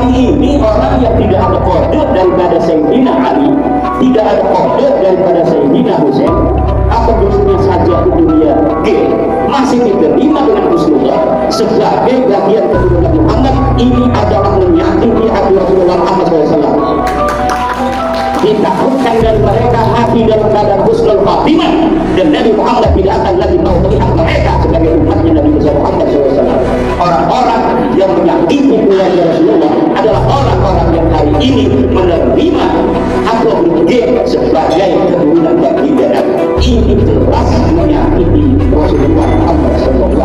hari ini orang yang tidak ada kode daripada Sayyidina Ali, tidak ada kode daripada Sayyidina Husain, atau khususnya saja itu dia masih diterima dengan Rasulullah sebagai bagian keturunan Muhammad. Ini adalah menyakiti hati Rasulullah Muhammad SAW. Ditakutkan dari mereka mati dalam keadaan husnul khatimah, dan Nabi Muhammad tidak akan lagi mau melihat mereka sebagai umatnya Nabi Muhammad SAW. Orang-orang yang menyakiti keluarga Rasulullah adalah orang-orang yang hari ini menerima atau berpikir sebagai keturunan baginda Nabi. Ini jelas menyakiti Rasulullah Muhammad SAW.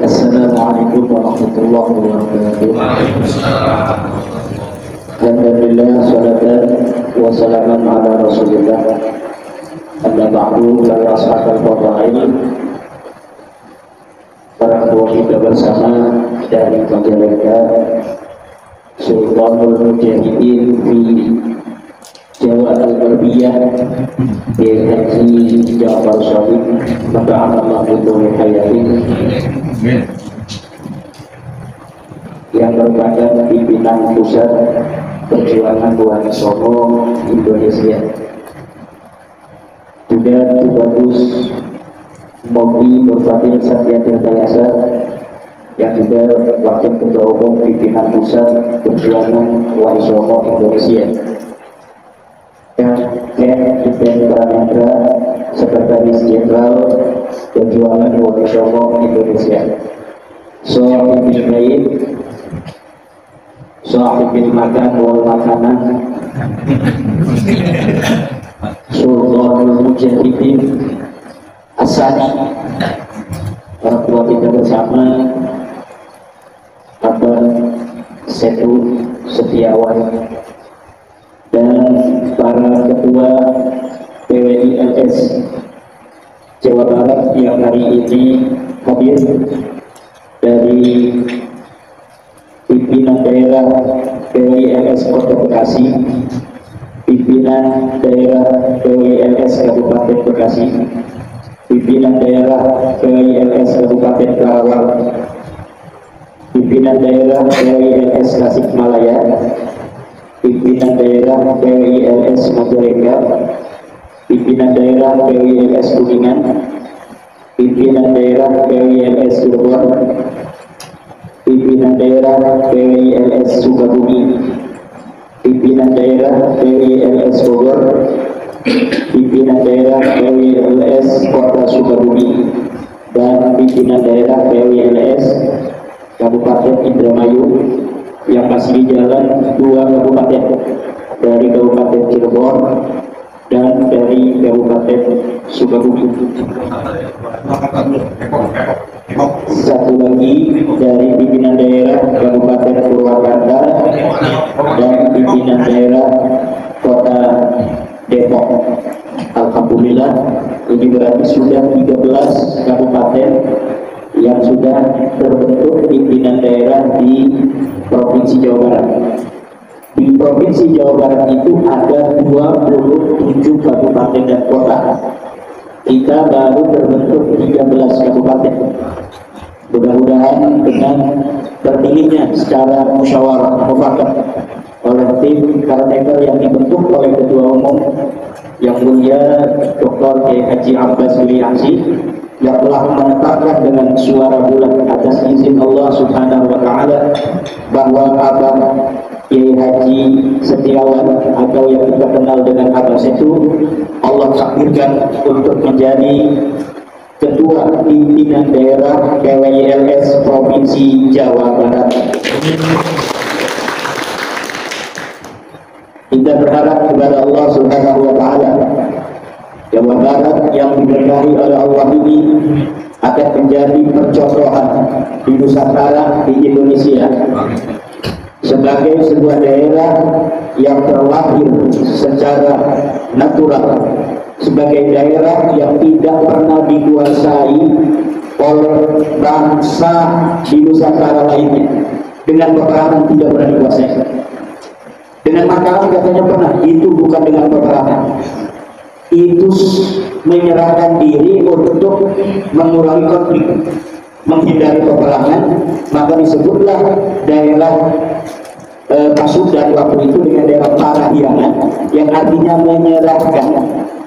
Assalamualaikum warahmatullahi wabarakatuh. Alhamdulillah, salatan wa salaman ala Rasulillah. Amma ba'du, para sahabat fadail, para tua kita bersama dari Majalengka, Sultanul Mujahidin di Jawa Al-Garbiyah, Haji Ja'far Shadiq, maka Allah Bidul Hayatin, yang merupakan pimpinan pusat perjuangan Wonosobo Indonesia. Juga Tubagus Mobi Nurfatin Satya Tirtayasa, yang juga wakil ketua umum pimpinan pusat perjuangan Wonosobo Indonesia. Dan Ken Pranendra, Sekretaris Jenderal Perjuangan Wonosobo Indonesia. Soal bin Sohibin makan wal makanan, Sultanul Mujahidin Asani, orang tua kita bersama, Abang Setu Setiawan, dan para ketua PWILS Jawa Barat yang hari ini hadir, dari pimpinan daerah PWILS Kota Bekasi, pimpinan daerah PWILS Kabupaten Bekasi, pimpinan daerah PWILS Kabupaten Karawang, pimpinan daerah PWILS Tasikmalaya, pimpinan daerah PWILS Majalengka, pimpinan daerah PWILS Kuningan, pimpinan daerah PWILS Cirebon, pimpinan daerah PWILS Sukabumi, pimpinan daerah PWILS Bogor, pimpinan daerah PWILS Kota Sukabumi, dan pimpinan daerah PWILS Kabupaten Indramayu yang masih jalan 2 kabupaten, dari Kabupaten Cirebon dan dari Kabupaten Sukabumi. Satu lagi dari pimpinan daerah Kabupaten Purwakarta dan pimpinan daerah Kota Depok. Alhamdulillah, ini berarti sudah 13 kabupaten yang sudah terbentuk pimpinan daerah di Provinsi Jawa Barat. Di Provinsi Jawa Barat itu ada 27 kabupaten dan kota. Kita baru terbentuk 13 kabupaten. Mudah-mudahan dengan terpilihnya secara musyawarah mufakat oleh tim caretaker yang dibentuk oleh Ketua Umum yang mulia Dr. Haji Abbas Williamsi, yang telah menetapkan dengan suara bulat atas izin Allah Subhanahu wa Ta'ala bahwa Abang Kiai Haji Setiawan atau yang kita kenal dengan Abang Setu, Allah takdirkan untuk menjadi Ketua Pimpinan Daerah PWILS Provinsi Jawa Barat. Kita berharap kepada Allah Subhanahu wa Ta'ala, Jawa Barat yang diberkahi oleh Allah ini akan menjadi percontohan di Nusantara, di Indonesia, sebagai sebuah daerah yang terlahir secara natural, sebagai daerah yang tidak pernah dikuasai oleh bangsa di Nusantara lainnya. Dengan peperangan tidak pernah dikuasai. Dengan makanan katanya pernah, itu bukan dengan peperangan. Itu menyerahkan diri untuk mengurangi konflik, menghindari peperangan, maka disebutlah daerah daerah waktu itu dengan daerah Parahyangan, yang artinya menyerahkan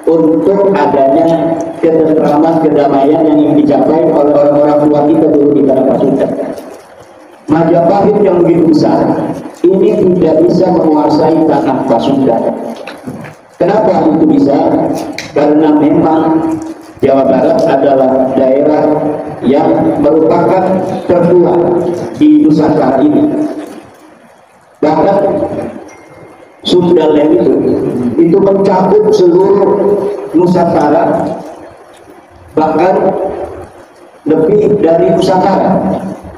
untuk adanya ketentraman, kedamaian yang dicapai oleh orang-orang tua kita dulu di tanah Pasundan. Majapahit yang begitu besar ini tidak bisa menguasai tanah Pasundan. Kenapa itu bisa? Karena memang Jawa Barat adalah daerah yang merupakan tertua di Nusantara ini. Bahkan Sundaland itu mencakup seluruh Nusantara, bahkan lebih dari Nusantara.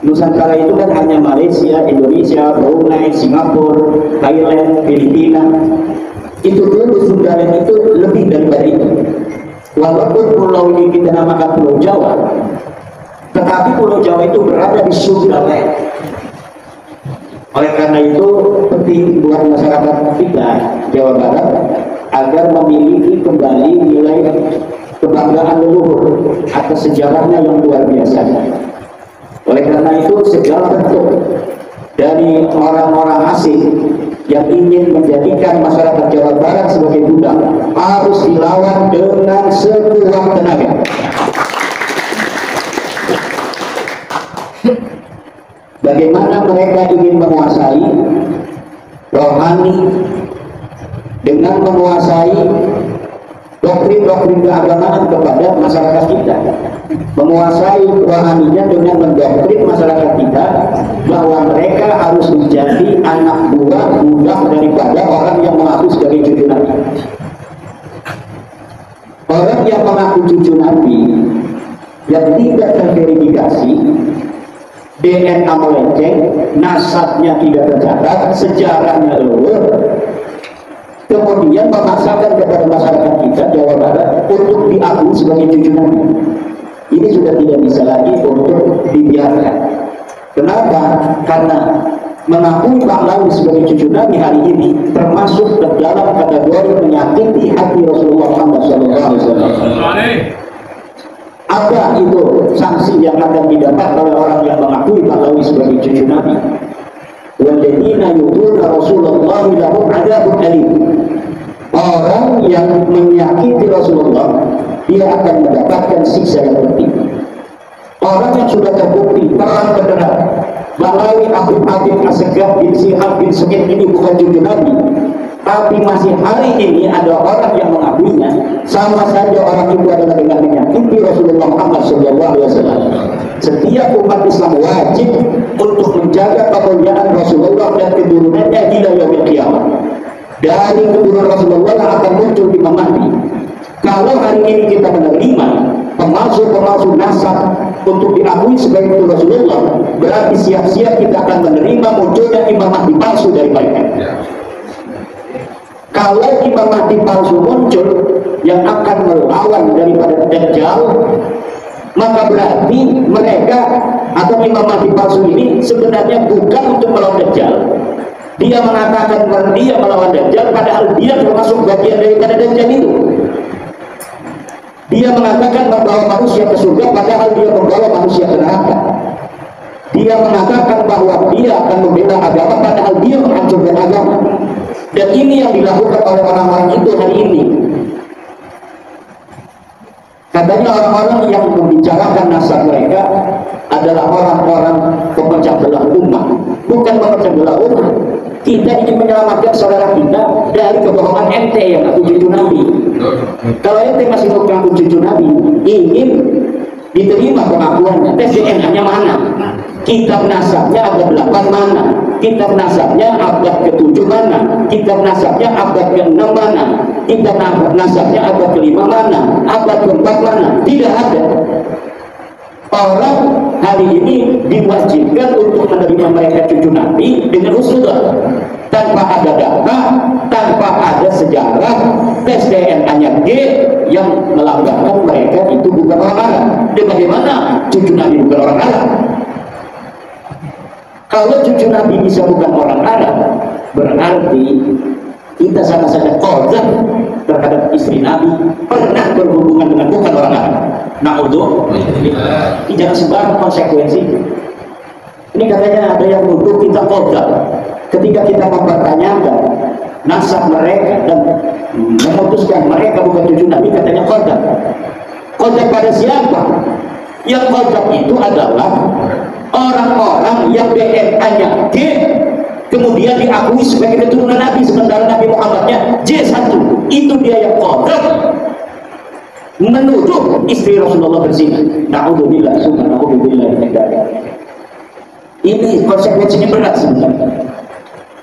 Nusantara itu kan hanya Malaysia, Indonesia, Brunei, Singapura, Thailand, Filipina. Itu dulu Sundaland itu lebih daripada itu. Walaupun pulau ini kita namakan Pulau Jawa, tetapi Pulau Jawa itu berada di Sundaland. Oleh karena itu penting buat masyarakat kita Jawa Barat agar memiliki kembali nilai kebanggaan leluhur atas sejarahnya yang luar biasa. Oleh karena itu segala bentuk dari orang-orang asing yang ingin menjadikan masyarakat Jawa Barat sebagai budak harus dilawan dengan sekuat tenaga. Bagaimana mereka ingin menguasai rohani dengan menguasai doktrin-doktrin keagamaan kepada masyarakat kita, menguasai rohaninya dengan mendoktrin masyarakat kita bahwa mereka harus menjadi anak buah budak daripada orang yang mengaku sebagai cucu Nabi. Orang yang mengaku cucu Nabi yang tidak terverifikasi, DNA melenceng, nasabnya tidak tercatat, sejarahnya leluhur, kemudian memaksakan kepada masyarakat kita Jawa Barat untuk diakui sebagai cucu Nabi. Ini sudah tidak bisa lagi untuk dibiarkan. Kenapa? Karena mengakui Pak Lawi sebagai cucu Nabi hari ini termasuk dalam kategori menyakiti hati Rasulullah Muhammad SAW. Apa itu sanksi yang akan didapat oleh orang yang mengakui Pak Lawi sebagai cucu Nabi? Walladzina yu'duna Rasulullah lahum 'adzabun alim. Orang yang menyakiti Rasulullah dia akan mendapatkan siksa yang pedih. Orang yang sudah terbukti terang benderang Balawi Habib Assegaf bin Sihab bin Sengit ini bukan cucu Nabi, tapi masih hari ini ada orang yang mengakuinya, sama saja orang itu adalah dengan menyakiti Rasulullah Muhammad SAW. Setiap umat Islam wajib untuk menjaga kemuliaan Rasulullah dan keturunannya hingga yaumil qiyamah. Dari keturunan Rasulullah akan muncul Imam Mahdi. Kalau hari ini kita menerima pemalsu-pemalsu nasab untuk diakui sebagai Rasulullah, berarti siap-siap kita akan menerima munculnya Imam Mahdi palsu dari mereka. Kalau Imam Mahdi palsu muncul yang akan melawan daripada Dajjal, maka berarti mereka atau Imam Mahdi palsu ini sebenarnya bukan untuk melawan Dajjal. Dia mengatakan bahwa dia melawan Dajjal, padahal dia termasuk bagian daripada Dajjal itu. Dia mengatakan membawa manusia ke surga, padahal dia membawa manusia ke neraka. Dia mengatakan bahwa dia akan membela agama, padahal dia menghancurkan agama. Dan ini yang dilakukan oleh orang-orang itu hari ini. Katanya orang-orang yang membicarakan nasab mereka adalah orang-orang pemecah belah umat. Bukan pemecah belah umat. Kita ingin menyelamatkan saudara kita dari kebohongan ente yang aku cucu Nabi. Kalau ente masih mengaku cucu Nabi, ingin diterima pengakuannya, tes DNA-nya mana? Kitab nasabnya abad 8 mana? Kitab nasabnya abad ke-7 mana? Kitab nasabnya abad ke-6 mana? Kitab nasabnya abad ke-5 mana? Abad ke-4 mana? Tidak ada. Orang hari ini diwajibkan untuk menerima mereka cucu Nabi dengan usulah, tanpa ada data, tanpa ada sejarah, tes DNA-nya G yang melambangkan mereka itu bukan orang Arab. Dan bagaimana cucu Nabi bukan orang Arab? Kalau cucu Nabi bisa bukan orang Arab, berarti kita sama-sama qadzaf terhadap istri Nabi, pernah berhubungan dengan bukan orang Arab. Na'udzubillah. Jangan sembarang konsekuensi. Ini katanya ada yang nuduh kita kodam ketika kita mempertanyakan nasab mereka dan memutuskan mereka bukan cucu Nabi, katanya kodam. Kodam pada siapa? Yang kodam itu adalah orang-orang yang DNA-nya G kemudian diakui sebagai keturunan Nabi, sementara Nabi Muhammadnya J1. Itu dia yang kodam menuduh istri Rasulullah berzina. Na'udzubillah, subhanallah. Ini konsekuensinya berat sebenarnya.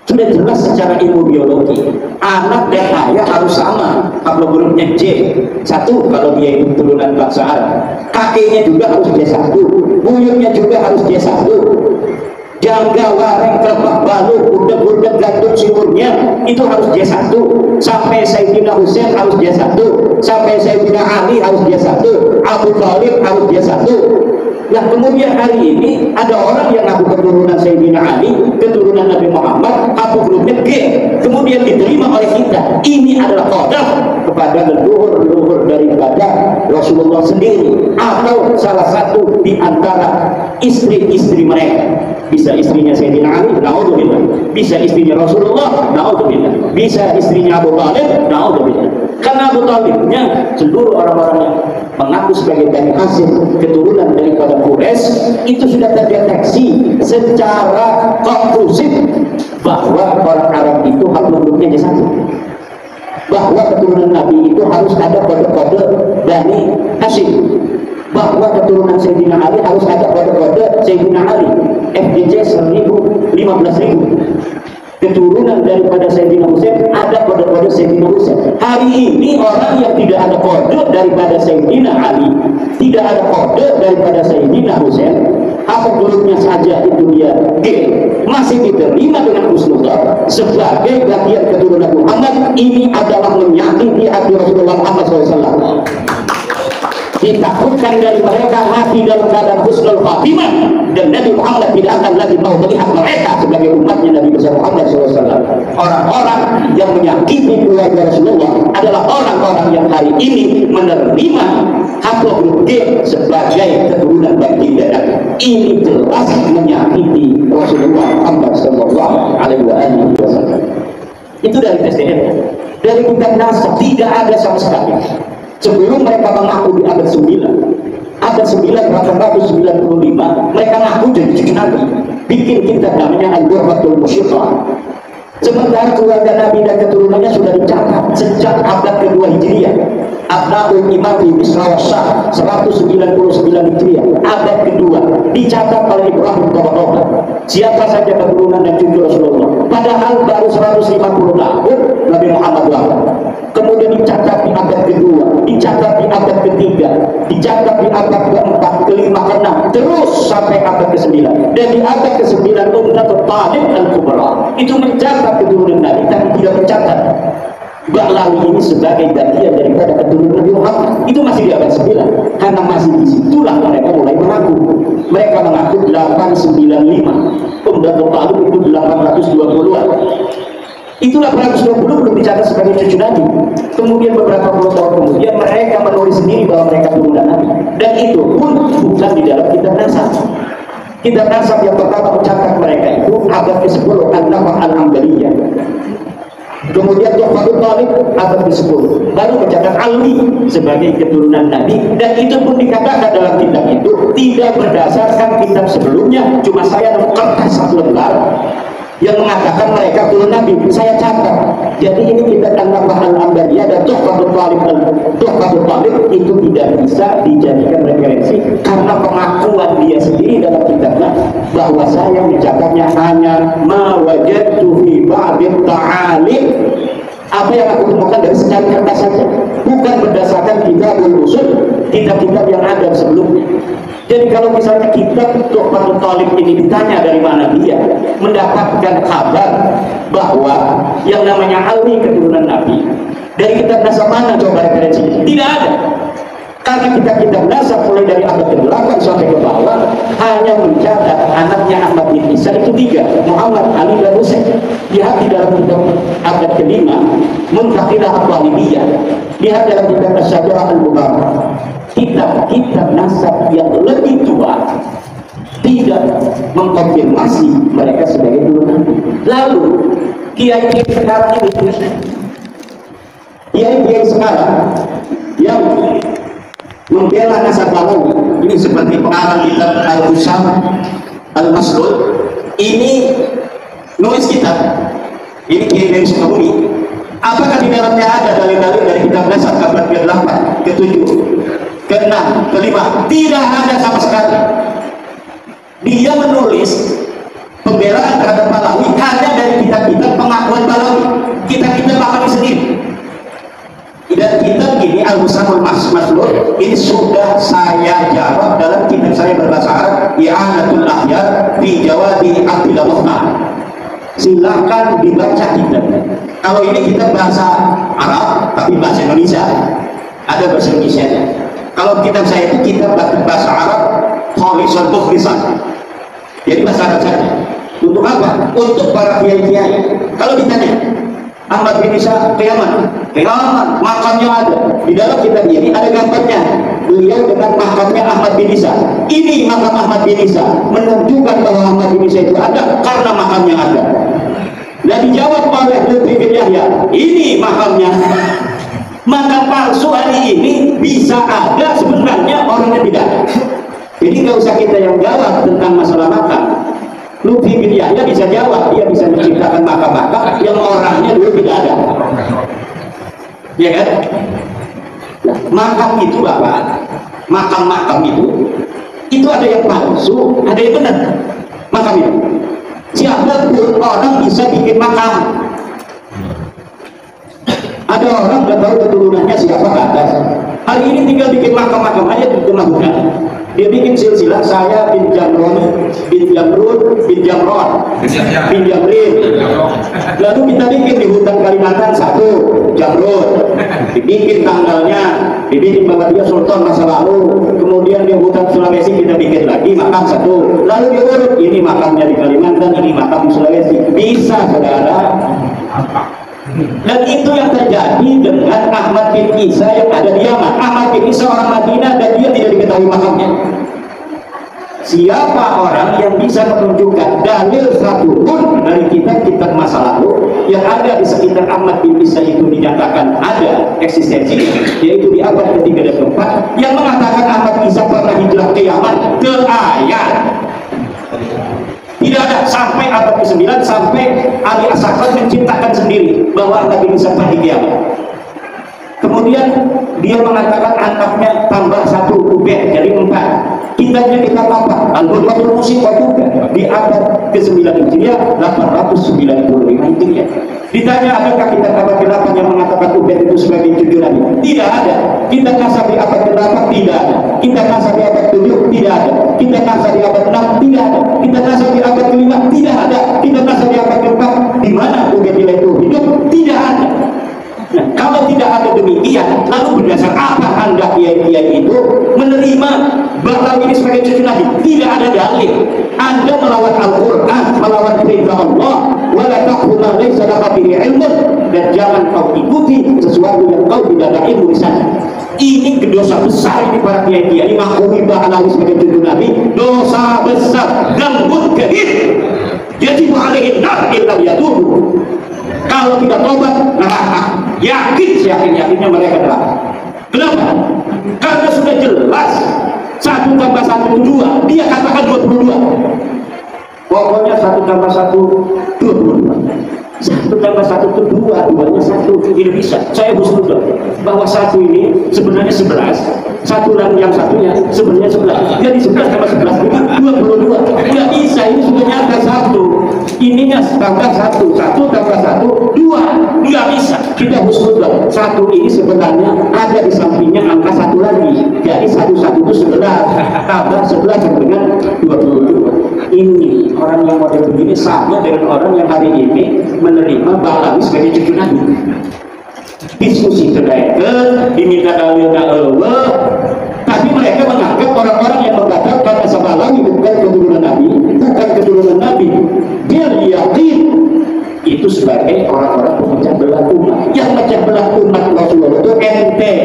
Sudah jelas secara ilmu biologi, anak dan ayah harus sama. Haplogrup J1 kalau dia itu keturunan bangsa Arab, kakeknya juga harus J1, buyutnya juga harus J1. Jangga, wareng, kerbak, balu, budak-budak, gantung, simurnya itu harus J1. Sampai Sayyidina Husain harus J1, sampai Sayyidina Ali harus J1, Abu Thalib harus J1. Nah kemudian hari ini ada orang yang ngaku keturunan Sayyidina Ali, keturunan Nabi Muhammad, haplogrup G, kemudian diterima oleh kita. Ini adalah qadar kepada leluhur daripada Rasulullah sendiri atau salah satu di antara istri-istri mereka. Bisa istrinya Sayyidina Ali, na'udzubillah. Bisa istrinya Rasulullah, na'udzubillah. Bisa istrinya Abu Thalib, na'udzubillah. Karena Abu Thalibnya seluruh orang-orang yang mengaku sebagai dari hasil keturunan daripada Quraisy itu sudah terdeteksi secara konklusif bahwa orang Arab itu haplogrupnya J1, bahwa keturunan Nabi itu harus ada kode-kode Bani Hashim, bahwa keturunan Sayyidina Ali harus ada kode-kode Sayyidina Ali, FDJ 1000, 15.000. Keturunan daripada Sayyidina Husain ada kode-kode Sayyidina Husain. Hari ini orang yang tidak ada kode daripada Sayyidina Ali, tidak ada kode daripada Sayyidina Husain, haplogrup saja itu dia G, masih diterima dengan husnuzon sebagai bagian keturunan Muhammad. Ini adalah menyakiti hati Rasulullah Muhammad SAW. Ditakutkan dari mereka mati dalam keadaan husnul khatimah, dan Nabi Muhammad tidak akan lagi mau melihat mereka sebagai umatnya Nabi besar Muhammad SAW. Orang-orang yang menyakiti keluarga Rasulullah adalah orang-orang yang hari ini menerima haplogrup G sebagai keturunan baginda Nabi. Ini jelas menyakiti Rasulullah Muhammad SAW. Itu dari tes DNA, dari kitab nasab tidak ada sama sekali. Sebelum mereka mengaku di abad 9, abad 995, mereka mengaku jadi cucu Nabi, bikin kitab namanya Al-Ghurratul Musyiqah. Sementara keluarga Nabi dan keturunannya sudah dicatat sejak abad kedua Hijriah. Abnaul Imami Bisra Wasyah 199 Hijriah, abad kedua, dicatat oleh Ibrahim Tabaqoba siapa saja keturunan dan cucu Rasulullah. Padahal baru 150 tahun Nabi Muhammad wafat. Kemudian dicatat di abad kedua, dicatat di abad ketiga, dicatat di abad keempat, kelima, keenam, terus sampai abad ke-9. Dan di abad ke-9 Ummatul Talib Al-Kubra itu mencatat keturunan Nabi, tapi tidak mencatat Ba'lawi ini sebagai bagian daripada keturunan Nabi Muhammad. Itu masih di abad 9. Karena masih disitulah mereka mulai mengaku. Mereka mengaku 895. Ummatul Talib itu 820-an. Itu 820 belum dicatat sebagai cucu Nabi. Kemudian beberapa puluh tahun kemudian mereka menulis sendiri bahwa mereka keturunan Nabi. Dan itu pun bukan di dalam kitab nasab. Kitab nasab yang pertama mencatat mereka itu abad ke-10 An-Nafah Al-Ambaliyah. Kemudian Tuhfatul Talib abad ke-10 baru mencatat Alwi sebagai keturunan Nabi. Dan itu pun dikatakan dalam kitab itu tidak berdasarkan kitab sebelumnya. Cuma saya nemu kertas satu lembar yang mengatakan mereka turun Nabi, saya catat. Jadi ini kita An-Nafah Al-Ambaliyah dan Tuhfatul Talib itu tidak bisa dijadikan referensi karena pengakuan dia sendiri dalam kitabnya bahwa saya mencatatnya hanya ma wajadtu fi ba'dit ta'alim, apa yang aku temukan dari secari kertas saja, bukan berdasarkan kitabul usul, kitab-kitab yang ada sebelumnya. Jadi kalau misalnya kitab Tuhfatul Talib ini ditanya dari mana dia mendapatkan kabar bahwa yang namanya Alwi keturunan Nabi, dari kitab nasab mana coba referensi? Tidak ada. Karena kitab-kitab nasab mulai dari abad ke-8 sampai ke bawah hanya mencatat anaknya Ahmad bin Isa itu 3, Muhammad, Ali, dan Husain. Lihat di dalam kitab abad ke-5 Muntaqidah At-Talibiyah, lihat dalam kitab Asy-Syajarah Al-Mubarakah, kitab-kitab nasab yang lebih tua tidak mengkonfirmasi mereka sebagai guru Nabi. Lalu kiai-kiai sekarang ini, kiai-kiai sekarang yang membela Nasabawi ini seperti pengarang kitab Al-Usam Al-Maslul ini nulis kitab ini kiai dari Sukabumi. Apakah di dalamnya ada dalil-dalil dari kitab dasar abad ke-8, ke-7, ke-6, ke-5? Tidak ada sama sekali. Dia menulis pembelaan terhadap Balawi hanya dari kitab-kitab pengakuan Balawi, kitab-kitab Balawi sendiri. Dan kitab ini Al-Musamul Maslul ini sudah saya jawab dalam kitab saya berbahasa Arab, I'anatul Akhyar fi Jawadi Abdillah Muhammad. Silakan dibaca kitabnya. Kalau ini kita bahasa Arab tapi bahasa Indonesia, ada bahasa Indonesia nya. Kalau kitab saya itu kitab bahasa Arab khalisan mukhlisan, jadi bahasa Arab saja. Untuk apa? Untuk para kiai-kiai. Kalau ditanya Ahmad bin Isa kiamat, makamnya ada di dalam kitab ini, ada gambarnya beliau dengan makamnya Ahmad bin Isa. Ini makam Ahmad bin Isa, menunjukkan bahwa Ahmad bin Isa itu ada karena makamnya ada. Dan dijawab oleh Lutfi bin Yahya, ini makamnya. Makam palsu hari ini bisa ada, sebenarnya orangnya tidak ada. Jadi nggak usah kita yang jawab tentang masalah makam. Lutfi bin Yahya bisa jawab, dia bisa menciptakan makam-makam yang orangnya dulu tidak ada. Ya kan? Nah, makam itu Bapak, makam-makam itu ada yang palsu, ada yang benar. Makam itu siapa pun orang bisa bikin makam. Ada orang nggak tahu keturunannya siapa ke atas. Hari ini tinggal bikin makam-makam aja di tengah hutan. Dia bikin silsilah saya bin Jamron, bin Jamrud, bin Jamron, bin Jamrin. Lalu kita bikin di hutan Kalimantan satu Jamrud, dibikin tanggalnya, dibikin bahwa dia sultan masa lalu. Kemudian di hutan Sulawesi kita bikin lagi makam satu. Lalu diurut, ini makamnya di Kalimantan, ini makam di Sulawesi. Bisa saudara. Dan itu yang terjadi dengan Ahmad bin Isa yang ada di Yaman. Ahmad bin Isa orang Madinah dan dia tidak diketahui makamnya. Siapa orang yang bisa menunjukkan dalil satu pun dari kitab-kitab masa lalu yang ada di sekitar Ahmad bin Isa itu dinyatakan ada eksistensi, yaitu di abad ke-3 dan ke-4, yang mengatakan Ahmad bin Isa pernah hijrah ke Yaman, ke ayat. Tidak ada. Sampai abad ke-9 sampai Ali As-Sakran menciptakan sendiri bahwa Ahmad bin Isa pergi ke Yaman. Kemudian dia mengatakan anaknya tambah satu Ubaid jadi 4. Kitabnya kita apa? Al-Burhatul Musibah juga di abad ke-9 Hijriah 895 Hijriah. Ditanya adakah kitab abad ke-8 yang mengatakan Ubaid itu sebagai cucu Nabi? Tidak ada. Kitab Nasabi abad ke-8 tidak ada. Kitab Nasabi abad ke-7 tidak ada. Kitab Nasabi abad ke-6 tidak ada. Kitab Nasabi abad ke-5 tidak ada. Kitab Nasabi abad ke-4 di mana Ubaid itu hidup tidak ada. Nah, kalau tidak ada demikian, lalu berdasar apa Anda kiai-kiai itu menerima Balawi ini sebagai cucu Nabi? Tidak ada dalil. Anda melawan Al-Quran, melawan perintah Allah, wala taqfu ma laysa laka bihi ilmun, dan jangan kau ikuti sesuatu yang kau tidak ada ilmu di sana. Ini dosa besar ini para kiai-kiai mengaku Balawi sebagai cucu Nabi, dosa besar dan kabir. Jadi alaihi nar illa yatubu. Kalau tidak tobat, neraka. Yakinnya mereka neraka. Kenapa? Karena sudah jelas 1 tambah 1 itu 2. Dia katakan 22. Pokoknya 1 tambah 1 22. 1 tambah 1 itu 2, 2-nya 1. Tidak bisa. Saya husnuzon bahwa 1 ini sebenarnya 11. 1 dan yang satunya sebenarnya 11. Jadi 11 tambah 11 itu 22. Tidak bisa, ini sudah nyata 1. Ininya tambah 1, 1 tambah 1 2. Tidak bisa. Kita husnuzon 1 ini sebenarnya ada di sampingnya angka 1 lagi. Jadi 1 itu 11. Tambah 11 sama dengan 22. Ini orang yang model begini sama dengan orang yang hari ini menerima Balawi sebagai cucu Nabi. Diskusi terkait diminta dalilnya Allah, tapi mereka menganggap orang-orang yang mengatakan asal Balawi bukan keturunan Nabi, bukan keturunan Nabi, dia yakin itu sebagai orang-orang pemecah belah umat. Yang pecah belah umat Rasulullah itu ente,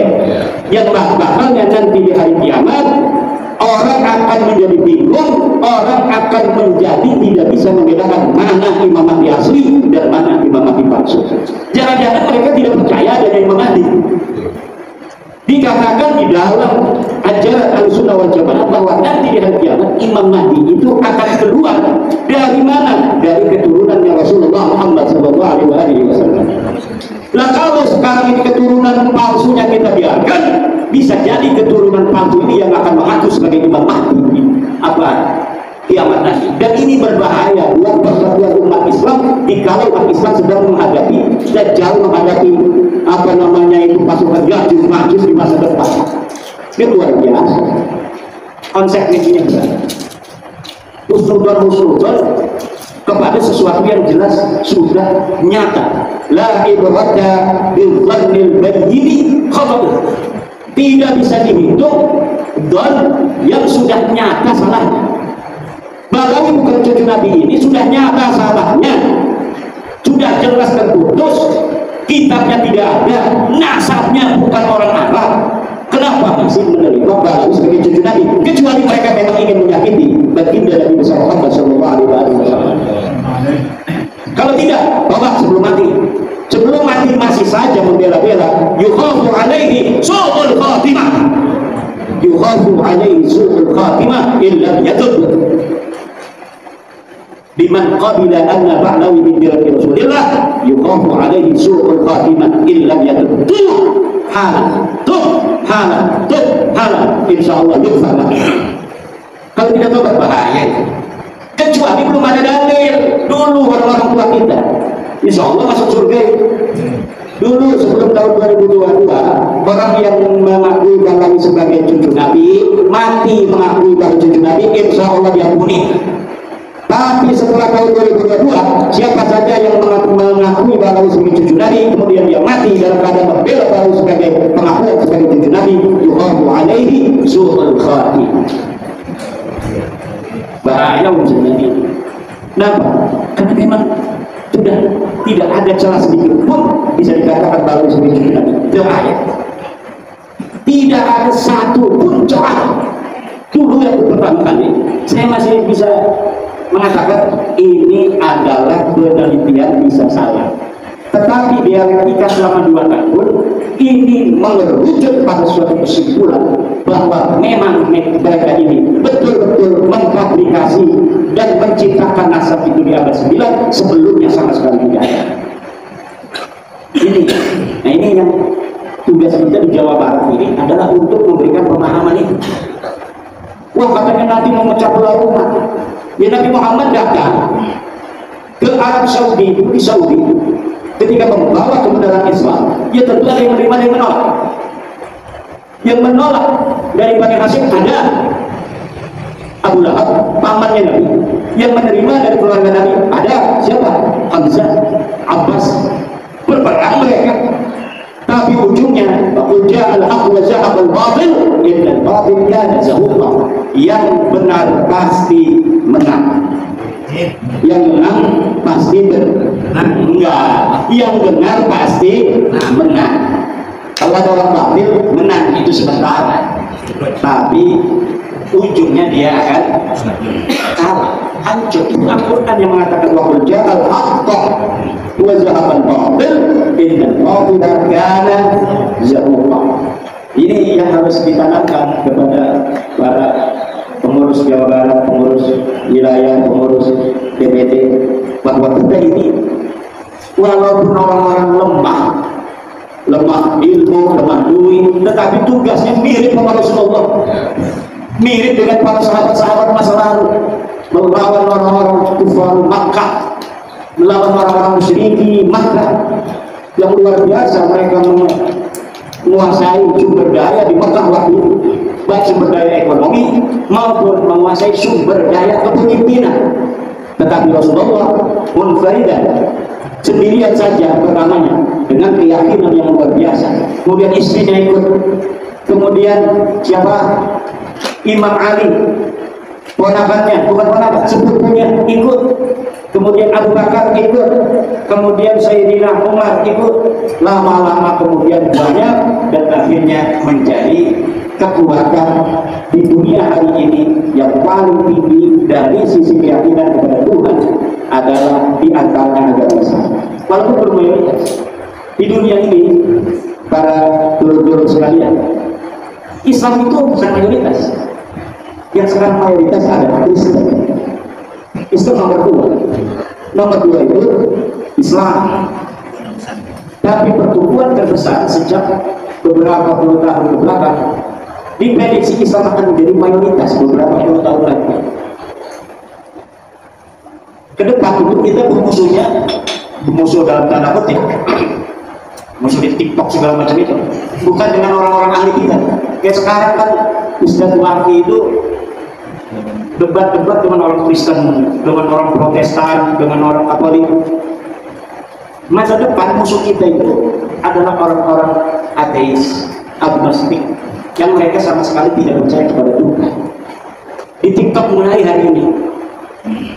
yang bakalnya nanti di hari kiamat orang akan menjadi bingung, orang akan menjadi tidak bisa membedakan mana Imam Mahdi asli dan mana Imam Mahdi palsu. Jangan-jangan mereka tidak percaya adanya Imam Mahdi. Dikatakan di dalam ajaran Ahlussunnah wal Jamaah bahwa nanti di hari kiamat Imam Mahdi itu akan keluar dari mana? Dari keturunannya Rasulullah Muhammad SAW. Nah, kalau sekarang ini keturunan palsunya kita biarkan, bisa jadi keturunan palsu ini yang akan mengaku sebagai Imam Mahdi kiamat nanti. Dan ini berbahaya buat persatuan umat Islam jika umat Islam sedang menghadapi dan jauh menghadapi pasukan Ya'juj Ma'juj di masa depan. Itu luar biasa. Konsekuensinya husnudon kepada sesuatu yang jelas sudah nyata. La ibrata bil dhannil bayyini khata'u. Tidak bisa dihitung don yang sudah nyata salahnya. Balawi bukan cucu Nabi ini sudah nyata salahnya, sudah jelas terputus, kitabnya tidak ada, nasabnya bukan orang Arab. Kenapa masih menerima Balawi sebagai cucu Nabi? Kecuali mereka memang ingin menyakiti baginda Nabi besar Muhammad SAW. Kalau tidak, bapak sebelum mati masih saja membela-bela. Yukhafu alaihi su'ul khatimah. Yukhafu alaihi su'ul khatimah illa yatub. Biman qabila anna Ba'lawi min dirati Rasulillah yukhafu alaihi su'ul khatimah illa yatub. Hala insyaallah yukfar. Kalau tidak tobat bahaya. Kecuali belum ada dalil. Dulu orang-orang tua kita insyaallah masuk surga. Dulu sebelum tahun 2022 orang yang mengakui Balawi sebagai cucu Nabi mati mengakui Balawi cucu Nabi, insyaallah diampuni. Tapi setelah tahun 2022, siapa saja yang mengakui Balawi sebagai cucu Nabi, kemudian dia mati dalam keadaan membela Balawi sebagai pengakuan sebagai cucu Nabi, yukhafu alaihi su'ul khatimah. Bahaya unsur Nabi. Kenapa? Karena memang sudah tidak ada celah sedikit pun bisa dikatakan Balawi sebagai cucu Nabi. Bahaya. Tidak ada satu pun celah. Dulu yang pertama kali, saya masih bisa mengatakan ini adalah penelitian bisa salah, tetapi dialektika selama 2 tahun ini mengerucut pada suatu kesimpulan bahwa memang mereka ini betul-betul mengfabrikasi dan menciptakan nasab itu di abad 9 sebelumnya sama sekali tidak ada. Ini yang tugas kita di Jawa Barat ini adalah untuk memberikan pemahaman itu. Wah, katanya nanti mau memecah belah umat. Ya, Nabi Muhammad datang ke Arab Saudi, di Saudi, ketika membawa kebenaran Islam, ya tentu ada yang menerima dan yang menolak. Yang menolak dari Bani Hashim ada Abu Lahab, pamannya Nabi. Yang menerima dari keluarga Nabi ada siapa? Hamzah, Abbas. Berperang mereka. Tapi ujungnya ja'al haqq wa zahaba al-batil innal batil kana zahuqa. Yang benar pasti menang. Yang menang pasti benar. Enggak, yang benar pasti menang. Kalau ada orang batil menang itu sebentar, tapi ujungnya dia akan kalah, hancur. Itu Al-Quran yang mengatakan wa ja'al haqq wa zahaba al-batil innal batila kana zahuqa. Ini yang harus ditanamkan kepada para pengurus Jawa Barat, pengurus wilayah, pengurus DPD, bahwa kita ini walaupun orang-orang lemah ilmu, lemah duit, tetapi tugasnya mirip dengan Rasulullah, mirip dengan para sahabat-sahabat masa lalu, melawan orang-orang kufar Makkah, melawan orang-orang musyrik Makkah yang luar biasa. Mereka menguasai sumber daya di Makkah waktu itu, baik sumber daya ekonomi maupun menguasai sumber daya kepemimpinan. Tetapi Rasulullah munfaridan, sendirian saja pertamanya dengan keyakinan yang luar biasa. Kemudian istrinya ikut, kemudian siapa? Imam Ali, ponakannya, bukan ponakan, sepupunya ikut. kemudian Abu Bakar ikut, kemudian Sayyidina Umar ikut, lama-lama kemudian banyak, dan akhirnya menjadi kekuatan di dunia hari ini yang paling tinggi dari sisi keyakinan kepada Tuhan adalah di antaranya agama Islam. Walaupun bermayoritas di dunia ini, para dulur-dulur sekalian, Islam itu bukan mayoritas. Yang sekarang mayoritas adalah Kristen. Islam nomor dua itu Islam. Tapi pertumbuhan terbesar sejak beberapa puluh tahun ke belakang, diprediksi Islam akan menjadi mayoritas beberapa puluh tahun lagi. Kedepan itu kita bermusuhnya, musuh dalam tanda kutip, musuh di TikTok segala macam itu, bukan dengan orang-orang ahli kita. Kayak sekarang kan Ustadz Wafi itu debat-debat dengan orang Kristen, dengan orang Protestan, dengan orang Katolik. Masa depan musuh kita itu adalah orang-orang ateis, agnostik, yang mereka sama sekali tidak percaya kepada Tuhan. Di TikTok mulai hari ini,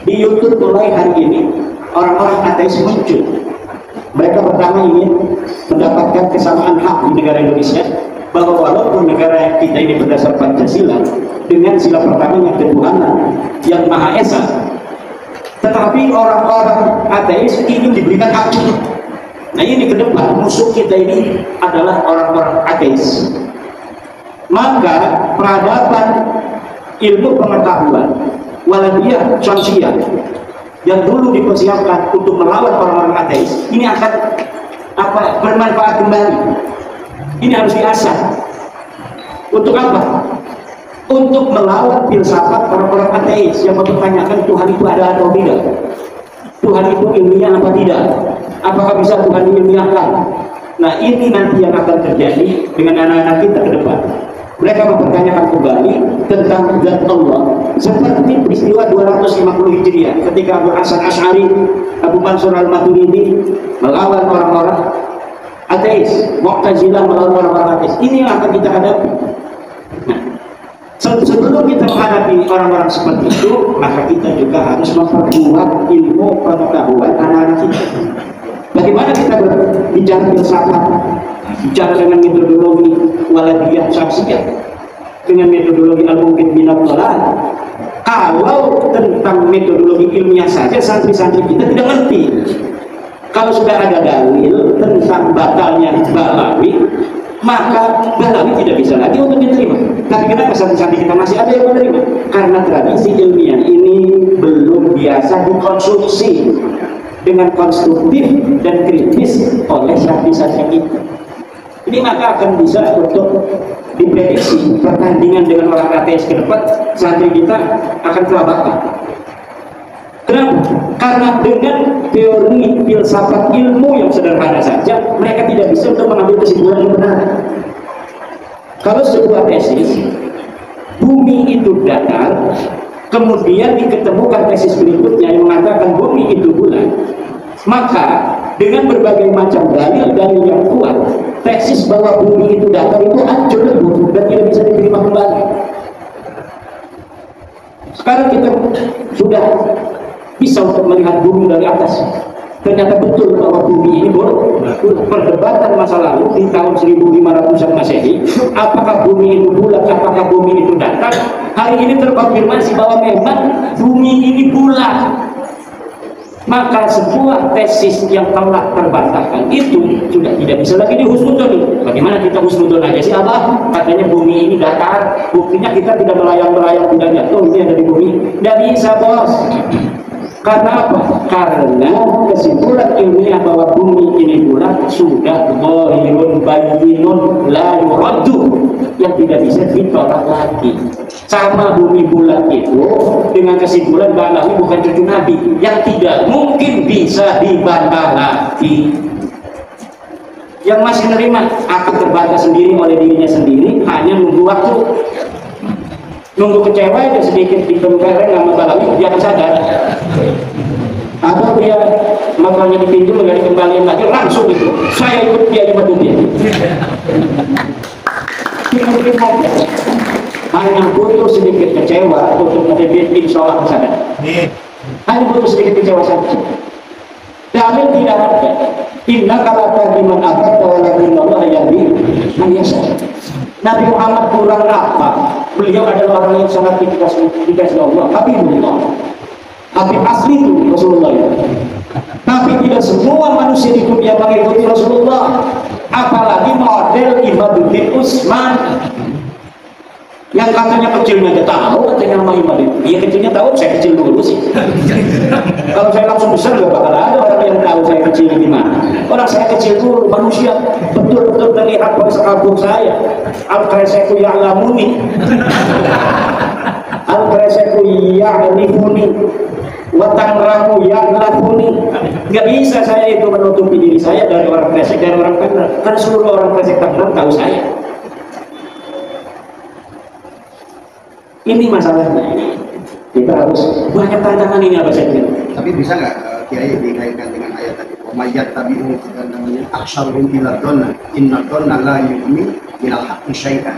di YouTube mulai hari ini, orang-orang ateis muncul. Mereka pertama ingin mendapatkan kesamaan hak di negara Indonesia, bahwa walaupun negara kita ini berdasar Pancasila dengan sila pertamanya ketuhanan yang Maha Esa, tetapi orang-orang ateis ingin diberikan hak. Nah ini ke depan musuh kita ini adalah orang-orang ateis. Maka peradaban ilmu pengetahuan waladiah syamsiah yang dulu dipersiapkan untuk melawan orang-orang ateis ini akan bermanfaat kembali. Ini harus diasah. Untuk apa? Untuk melawan filsafat orang-orang ateis yang mempertanyakan Tuhan itu ada atau tidak, Tuhan itu ilmiah apa tidak, apakah bisa Tuhan diilmiahkan. Nah ini nanti yang akan terjadi dengan anak-anak kita ke depan. Mereka mempertanyakan kembali tentang zat Allah, seperti peristiwa 250 Hijriah ketika Abu Hasan Asy'ari, Abu Mansur Al-Maturidi melawan orang-orang ateis, Mu'tazilah melawan orang-orang ateis. Ini yang akan kita hadapi. Nah, sebelum kita menghadapi orang-orang seperti itu, maka kita juga harus memperkuat ilmu pengetahuan anak-anak kita. Bagaimana kita berbicara filsafat, bicara dengan metodologi waladiyah syamsiyah, dengan metodologi al-mungkin minat dolal. Kalau tentang metodologi ilmiah saja santri-santri kita tidak mengerti. Kalau sudah ada dalil tentang batalnya Balawi, maka Balawi tidak bisa lagi untuk diterima. Tapi kenapa santri-santri kita masih ada yang menerima? Karena tradisi ilmiah ini belum biasa dikonsumsi dengan konstruktif dan kritis oleh santri-santri kita. Ini maka akan bisa untuk diprediksi pertandingan dengan orang ateis ke depan, santri kita akan kelabakan. Kenapa? Karena dengan teori filsafat ilmu yang sederhana saja, mereka tidak bisa untuk mengambil kesimpulan yang benar. Kalau sebuah tesis, bumi itu datar, kemudian diketemukan tesis berikutnya yang mengatakan bumi itu bulat, maka dengan berbagai macam dalil-dalil yang kuat, tesis bahwa bumi itu datar itu hancur lebur dan tidak bisa diterima kembali. Sekarang kita sudah bisa untuk melihat bumi dari atas. Ternyata betul bahwa bumi ini perdebatan masa lalu di tahun 1500-an Masehi, apakah bumi itu bulat, apakah bumi itu datar. Hari ini terkonfirmasi bahwa memang bumi ini bulat. Maka sebuah tesis yang telah terbantahkan itu sudah tidak bisa lagi dihusnudon. Bagaimana kita husnudon aja sih Allah? Katanya bumi ini datar, buktinya kita tidak melayang-melayang, tidak jatuh, ini ada di bumi. Tidak bisa, bos. Karena apa? Karena kesimpulan ilmiah bahwa bumi ini bulat sudah zahirun bayyinun la yuraddu, yang tidak bisa ditolak lagi. Sama bumi bulat itu dengan kesimpulan Balawi bukan cucu Nabi yang tidak mungkin bisa dibantah lagi. Yang masih menerima akan terbantah sendiri oleh dirinya sendiri, hanya nunggu waktu. Nunggu kecewa aja sedikit ditempelin sama Balawi, dia akan sadar. Atau dia makanya dipinjam nggak dikembaliin lagi, langsung itu saya ikut dia dibantu dia. Hanya butuh sedikit kecewa untuk menjadi insya Allah sadar. hanya butuh sedikit kecewa saja. Dalil tidak ada. Inna kalau bagaimana akan walakin Allah yahdi man yasha. Nabi Muhammad kurang apa? Beliau adalah orang yang sangat dikasih Allah. Habibullah. Habib asli itu Rasulullah. Tapi tidak semua manusia di dunia mengikuti Rasulullah. Apalagi model Imaduddin Utsman yang katanya kecilnya aja tahu, katanya nama Imaduddin. Iya kecilnya tahu, saya kecil dulu sih. Kalau saya langsung besar gak bakal ada orang yang tahu saya kecil gimana. Orang saya kecil dulu, manusia betul-betul terlihat pada sekabung saya. Al-Kreseku ya'lamuni, Al-Kreseku ya'rifuni, Watangramu ya'lafuni. Gak bisa saya itu menutupi diri saya dari orang kresek, dari orang Tangerang. Karena seluruh orang kresek Tangerang tahu saya. Ini masalahnya. Kita harus banyak tantangan ini apa saja. Tapi bisa nggak Kiai dikaitkan dengan ayat tadi? Wamayat tabi'u namanya aksharum ila donna inna donna la yu'min minal haqqi syai'an.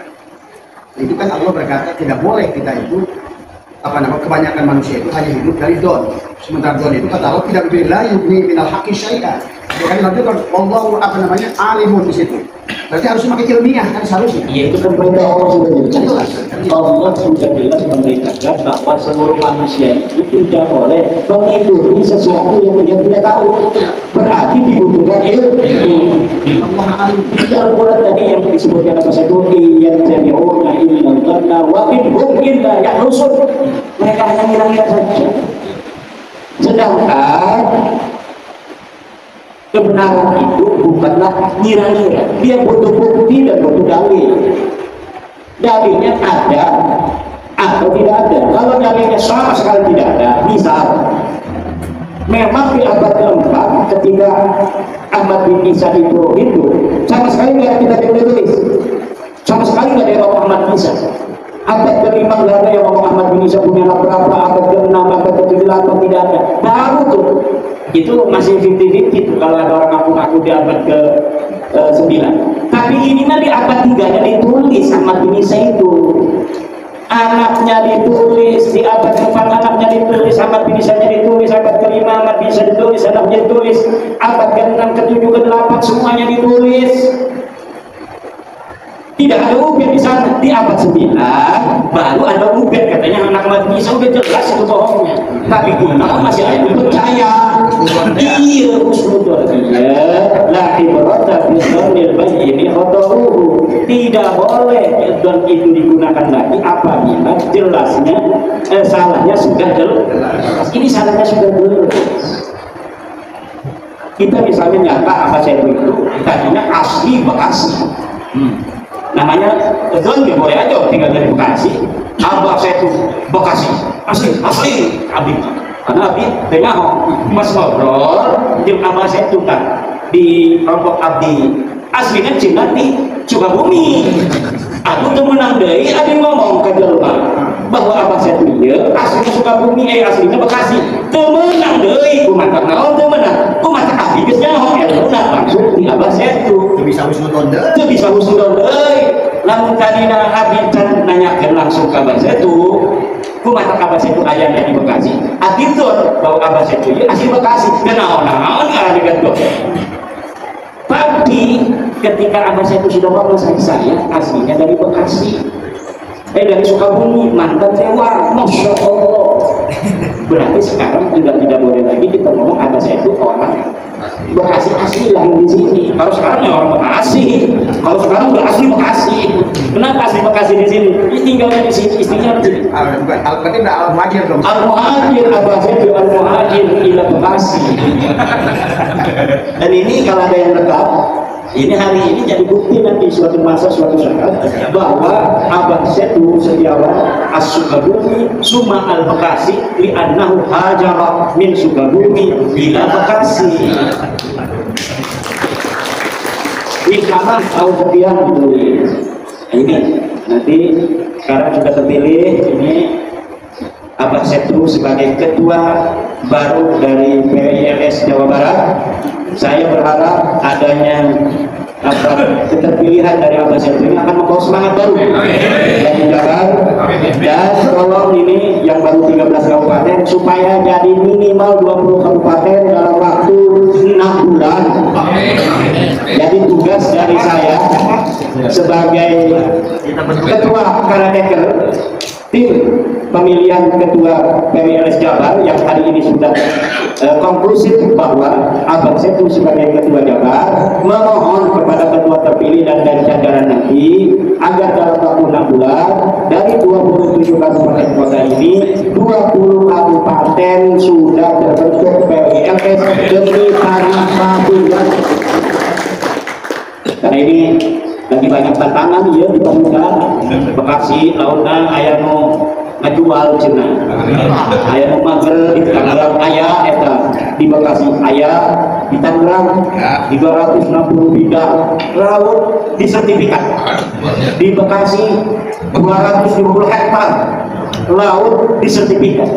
Itu kan Allah berkata tidak boleh kita itu kebanyakan manusia itu hanya hidup dari don. Sementara don itu kata Allah tidak boleh la yu'min minal haqqi syai'an. Jadi nanti kan Allah alimun di situ. Berarti harus pakai ilmiah kan seharusnya. Iya, itu kan perintah Allah sudah jelas. Allah sudah jelas memberitakan bahwa seluruh manusia itu tidak boleh mengikuti sesuatu yang dia tidak tahu. Berarti dibutuhkan ilmu. Al-Quran tadi yang disebutkan apa saja yang jami'una ilman dhanna wa minhum illa yahrusun. Mereka hanya ngira-ngira saja. Sedangkan kebenaran itu bukanlah ngira-ngira, dia butuh bukti dan butuh dalil. Dalilnya ada atau tidak ada. Kalau dalilnya sama sekali tidak ada, misal memang di abad keempat ketika Ahmad bin Isa itu hidup, sama sekali tidak ditulis, sama sekali tidak ada Muhammad Isa. Abad ke-5 tidak ada yang ngomong Ahmad bin Isa punya anak berapa, abad ke-6, abad ke-7 tidak ada. Baru tuh itu masih 50-50 kalau ada orang ngaku-ngaku di abad ke-9. Tapi ini di abad 3-nya ditulis Ahmad bin Isa itu. Anaknya ditulis, di abad ke-4 anaknya ditulis, Ahmad bin Isa-nya ditulis, abad ke-5 Ahmad bin Isa ditulis, anaknya ditulis, abad ke-6, ke-7, ke-8 semuanya ditulis. Tidak ada ubed di sana. Di abad 9 baru ada ubed, katanya anak Ahmad bin Isa udah jelas itu bohongnya. Tapi guna masih ada yang percaya. Iya, usnudornya la ibrata bi dzannil bayyin khataruhu. Tidak boleh dan itu digunakan lagi apabila jelasnya salahnya sudah jelas. Ini salahnya sudah jelas. Kita misalnya nyata apa saya itu tadinya asli Bekasi. Namanya Don, boleh aja tinggal dari Bekasi. Abah saya itu Bekasi, asli Abi. Karena Abi tengah mas ngobrol di abah saya itu kan di kelompok Abdi aslinya Cina di Sukabumi. Aku tuh menang dari ada yang ngomong ke Jelma bahwa abah saya itu ya aslinya Sukabumi, aslinya Bekasi. Temenang dari kumata naon temenang kumata Abi biasanya langsung di abah saya itu bisa husnudon deh. Lalu tadi Abi nanyakan langsung ke abah saya itu kumata abah saya itu ayahnya di Bekasi. Adidor bahwa abah saya itu asli Bekasi. Kenal karena dekat. Tapi ketika abah saya itu sudah ngomong saya aslinya dari Bekasi, dari Sukabumi, mantan sewa, masya Allah. Berarti sekarang tidak boleh lagi kita ngomong abah saya itu orang Bekasi asli lahir di sini. Kalau sekarang ya orang Bekasi. Kalau sekarang udah asli Bekasi. Kenapa asli Bekasi di sini? Tinggalnya di sini, istrinya di sini. Berarti udah al-muhajir dong. Al-muhajir, abah saya itu al-muhajir ila Bekasi. Dan ini kalau ada yang rekam, ini hari ini jadi bukti nanti suatu masa suatu saat bahwa abah Setu Setiawan as-Sukabumi Suma al-Bekasi li'annahu hajara min Sukabumi ila Bekasi. Ini kapan tahu sekian ditulis. Ini nanti sekarang sudah terpilih ini Abah Setru sebagai ketua baru dari PWILS Jawa Barat. Saya berharap adanya keterpilihan dari Abah Setru ini akan membawa semangat baru bagi Jabar, dan tolong ini yang baru 13 kabupaten supaya jadi minimal 20 kabupaten dalam waktu 6 bulan. Jadi tugas dari saya sebagai ketua Karateker tim pemilihan ketua PWLS Jabar yang hari ini sudah konklusif bahwa Abang Setru sebagai ketua Jabar memohon kepada ketua terpilih dan dari jajaran nanti agar dalam waktu 6 bulan dari 27 kabupaten kota ini 20 kabupaten sudah terbentuk PWLS demi para pabingan. Karena ini lagi banyak tantangan ya di pemuda Bekasi, lautna aya nu ngajual cenah, aya nu mager di Tangerang aya eta, di Bekasi aya, di Tangerang di 260 bidang laut di sertifikat, di Bekasi 220 hektar laut di sertifikat.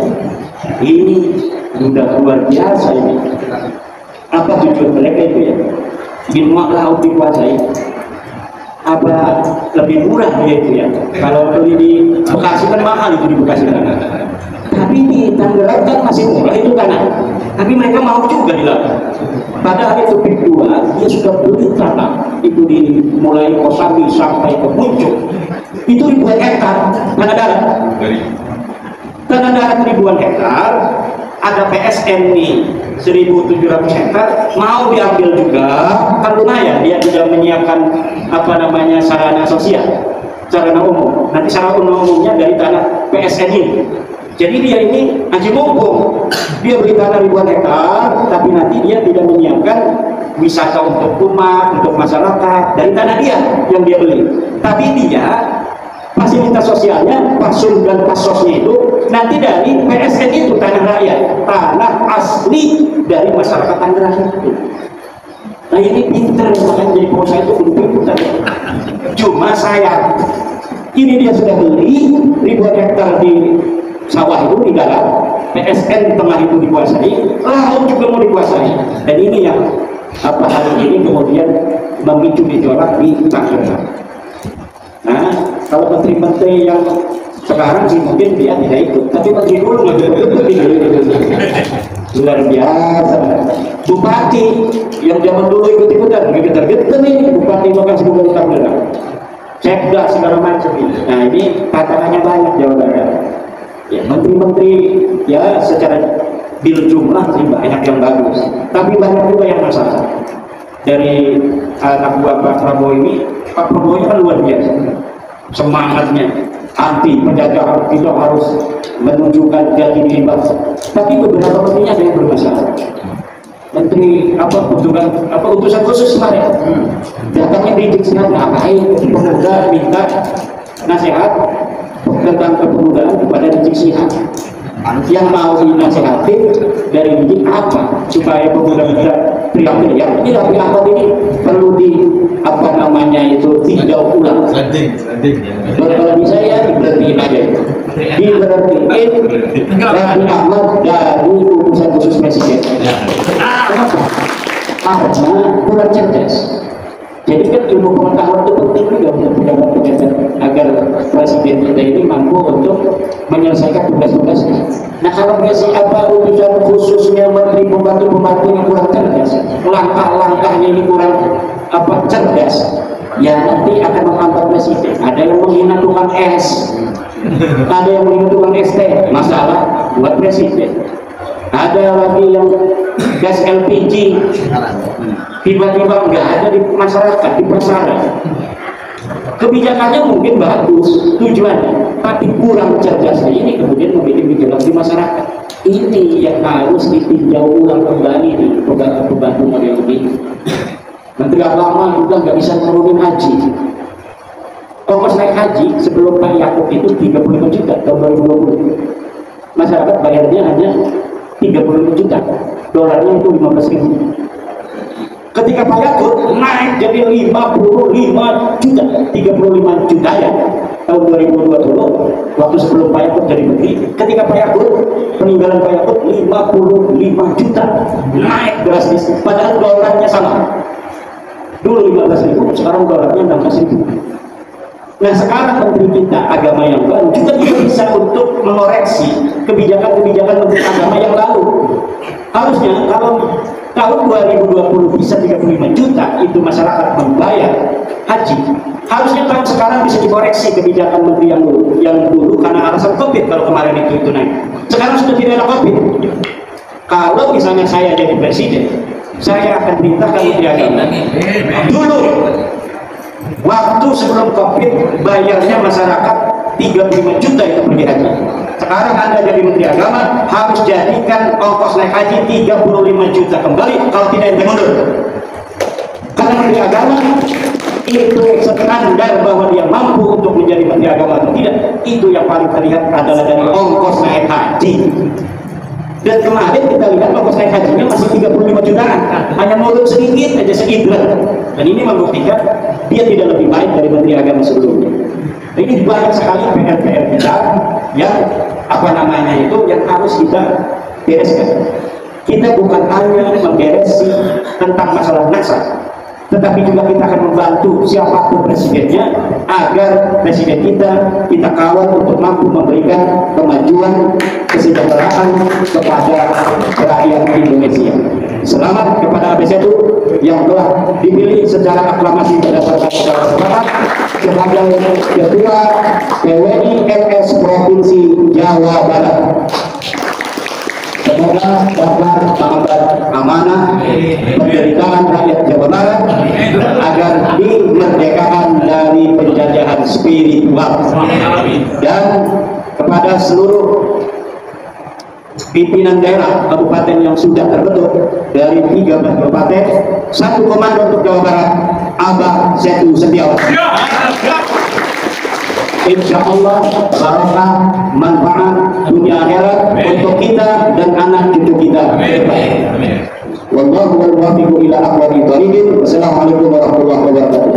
Ini sudah luar biasa ini. Apa tujuan mereka itu ya? Semua laut dikuasai. Apa lebih murah dia itu ya? Kalau beli di Bekasi kan mahal itu di Bekasi kan. Tapi di Tangerang kan masih murah itu kan. Tapi mereka mau juga di laut. Padahal itu PIK 2 dia sudah beli tanah itu di mulai Kosambi sampai ke Puncuk. Itu ribuan hektar tanah darat. Tanah darat ribuan hektar. Ada PSN nih 1.700 hektar mau diambil juga kan lumayan, dia juga menyiapkan apa namanya sarana sosial, sarana umum. Nanti sarana umumnya dari tanah PSN ini. Jadi dia ini aji mumpung dia beli tanah ribuan hektar, tapi nanti dia tidak menyiapkan wisata untuk umat, untuk masyarakat dari tanah dia yang dia beli. Tapi dia fasilitas sosialnya, pasum dan pasosnya itu nanti dari PSN itu, tanah rakyat, tanah asli dari masyarakat Tangerang itu. Nah ini pintar, makanya jadi pengusaha itu kudu pintar. Cuma saya, ini dia sudah beli ribuan hektar di sawah itu di darat, PSN tengah itu dikuasai, laut juga mau dikuasai. Dan ini yang apa hari ini kemudian memicu gejolak di Tangerang. Nah, kalau menteri-menteri yang sekarang sih mungkin dia tidak ikut, tapi menteri dulu nggak luar biasa. Bupati yang zaman dulu ikut-ikutan, getar-getar nih Bupati Bekasi Bogor Tangerang, Sekda segala macam ini. Nah ini tantangannya banyak Jawa Barat. Ya menteri-menteri ya secara bil jumlah sih banyak yang bagus, tapi banyak juga yang masalah. Dari anak buah Pak Prabowo ini, Pak Prabowo kan luar biasa semangatnya anti penjajahan, kita harus menunjukkan gaji bebas. Tapi beberapa menterinya ada yang bermasalah. Menteri utusan khusus kemarin datangnya di Diksinat ngapain pemuda minta nasihat tentang kepemudaan kepada Rizik Syihab. Yang mau dinasihati dari Rizik apa supaya pemuda bisa teriak-teriak. Ini Raffi Ahmad ini perlu di apa namanya itu tinjau ulang. Kalau bisa ya diberhentiin aja, diberhentiin Raffi Ahmad dari utusan khusus presiden. Kenapa? Karena kurang cerdas. Jadi kan ilmu pengetahuan itu penting juga untuk pejabat-pejabat agar presiden kita ini mampu untuk menyelesaikan tugas-tugasnya. Nah kalau biasa apa utusan khususnya menteri pembantu-pembantu yang kurang cerdas, langkah-langkahnya ini kurang apa cerdas, ya nanti akan menghambat presiden. Ada yang menghina tukang es, ada yang menghina tukang ST, masalah buat presiden. Ada lagi yang gas LPG tiba-tiba nggak ada di masyarakat, di pasaran. Kebijakannya mungkin bagus tujuannya, tapi kurang cerdasnya ini kemudian memiliki gejolak di masyarakat. Ini yang harus ditinjau ulang kembali di pembantu model ini. Menteri Agama juga nggak bisa nurunin haji. Ongkos naik haji sebelum Pak Yakub itu 35 juta tahun 2020. Masyarakat bayarnya hanya 35 juta, dolarnya itu 15.000. Ketika Pak Yakub naik jadi 55 juta, 35 juta ya tahun tahun 2020 waktu sebelum Pak Yakub jadi menteri, ketika Pak Yakub peninggalan Pak Yakub 55 juta, naik drastis, padahal dolarnya sama. Dulu 15.000, sekarang dolarnya 16.000. Nah sekarang menteri kita agama yang baru juga tidak bisa untuk mengoreksi kebijakan-kebijakan menteri agama yang lalu. Harusnya kalau tahun 2020 bisa 35 juta itu masyarakat membayar haji, harusnya tahun sekarang bisa dikoreksi kebijakan menteri yang dulu karena alasan COVID. Kalau kemarin itu naik, sekarang sudah tidak ada COVID. Kalau misalnya saya jadi presiden, saya akan perintahkan menteri agama dulu. Waktu sebelum COVID bayarnya masyarakat 35 juta itu pergi haji. Sekarang Anda jadi menteri agama harus jadikan ongkos naik haji 35 juta kembali, kalau tidak ente mundur. Karena menteri agama itu standar bahwa dia mampu untuk menjadi menteri agama atau tidak, itu yang paling terlihat adalah dari ongkos naik haji. Dan kemarin kita lihat ongkos naik hajinya masih 35 jutaan, hanya mulut sedikit aja seidrat. Dan ini membuktikan dia tidak lebih baik dari menteri agama sebelumnya. Ini banyak sekali PR-PR kita yang yang harus kita bereskan. Kita bukan hanya memberesi tentang masalah nasab, tetapi juga kita akan membantu siapapun presidennya agar presiden kita kawal untuk mampu memberikan kemajuan kesejahteraan kepada rakyat Indonesia. Selamat kepada ABC yang telah dipilih secara aklamasi berdasarkan kesepakatan sebagai Ketua PWI MS Provinsi Jawa Barat. Semoga dapat mengemban amanah penderitaan rakyat Jawa Barat agar dimerdekakan dari penjajahan spiritual. Dan kepada seluruh pimpinan daerah kabupaten yang sudah terbentuk dari 13 kabupaten, 1 komando untuk Jawa Barat, Abah Setu Setiawan. Insya Allah barokah manfaat dunia akhirat untuk kita dan anak cucu kita. Wallahu wal muwaffiq ila aqwamit thoriqin. Wassalamualaikum warahmatullahi wabarakatuh.